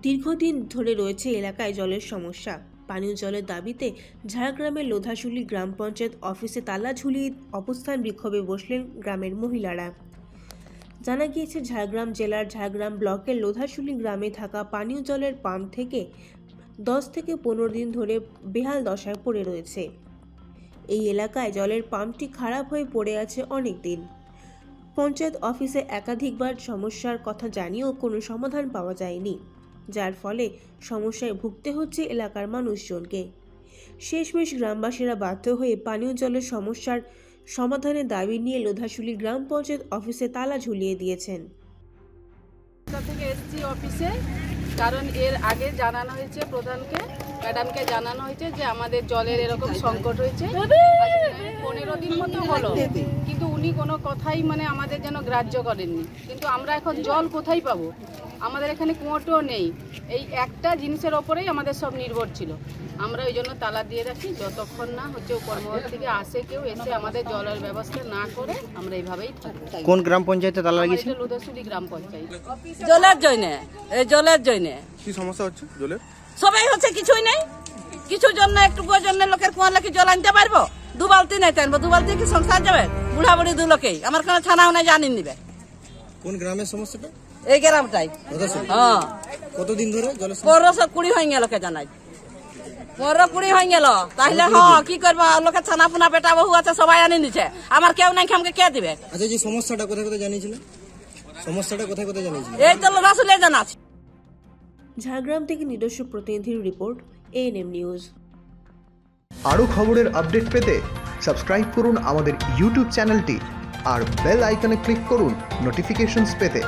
দীর্ঘদিন ধরে রয়েছে এলাকায় জলের সমস্যা। পানীয় জলের দাবিতে ঝাড়গ্রামের লোধাশুলি গ্রাম পঞ্চায়েত অফিসে তালা ঝুলিয়ে অবস্থান বিক্ষোভে বসলেন গ্রামের মহিলারা। জানা গিয়েছে, ঝাড়গ্রাম জেলার ঝাড়গ্রাম ব্লকের লোধাশুলি গ্রামে থাকা পানীয় জলের পাম্প থেকে 10 থেকে 15 দিন ধরে বেহাল দশায় পড়ে রয়েছে। এই এলাকায় জলের পাম্পটি খারাপ হয়ে পড়ে আছে অনেক দিন। পঞ্চায়েত অফিসে একাধিকবার সমস্যার কথা জানিয়েও কোনো সমাধান পাওয়া যায়নি, যার ফলে সমস্যায় ভুগতে হচ্ছে এলাকার মানুষজনকে। শেষমেশ গ্রামবাসীরা বাধ্য হয়ে পানীয় জলের সমস্যার সমাধানের দাবি নিয়ে লোধাশুলি গ্রাম পঞ্চায়েত অফিসে তালা ঝুলিয়ে দিয়েছেন। অফিসে কারণ এর আগে জানানো হয়েছে, প্রধানকে ম্যাডামকে জানানো হয়েছে যে আমাদের জলের এরকম সংকট হয়েছে। 15 দিন মতো হলো, কিন্তু উনি কোনো কথাই আমাদের যেন গ্রাহ্য করেননি। কিন্তু আমরা এখন জল কোথায় পাবো? আমাদের এখানে কুয়োটাও নেই। এই একটা জিনিসের ওপরেই আমাদের সব নির্ভর ছিল। আমরা ওই জন্য তালা দিয়ে রাখি, যতক্ষণ না হচ্ছে কর্মঘর থেকে আসে কেউ এসে আমাদের জলের ব্যবস্থা না করে আমরা এইভাবেই থাকি। কোন গ্রাম পঞ্চায়েতে তালা লাগিয়েছে? লোধাশুলি গ্রাম পঞ্চায়েত। জলের জন্য, এই জলের জন্য কি সমস্যা হচ্ছে? জলের সবাই হচ্ছে কিছুই নেই, কিছুর জন্য একটুকুর জন্য লোকের কুয়া লাগি জল আনতে পারবো? 2 বালতি নাই টানবো, 2 বালতি কি সংসার যাবে? বুড়া বুড়ি 2 লোকেই, আমার কোনো ছানাও নাই জানিন নিবে। কোন গ্রামের সমস্যাটা? এই গ্রামটাই। হ্যাঁ, কতদিন ধরে জলের 15-20 হয়ে গেল, লোকে জানাই 15-20 হয়ে গেল। তাহলে হ্যাঁ কি করবো, লোকের ছানা পুনা বেটা বহু আছে সবাই আনি নিচ্ছে, আমার কেউ নাই, আমাকে কে দিবে? আচ্ছা, যে সমস্যাটা কোথায় কোথায় জানিয়েছিলেন? সমস্যাটা কোথায় কোথায় জানিয়েছিলেন? এই তো লোধাশুলি জানা আছে। ঝাড়গ্রাম থেকে নিজস্ব প্রতিনিধির রিপোর্ট, ANM নিউজ। আরও খবরের আপডেট পেতে সাবস্ক্রাইব করুন আমাদের ইউটিউব চ্যানেলটি আর বেল আইকনে ক্লিক করুন নোটিফিকেশনস পেতে।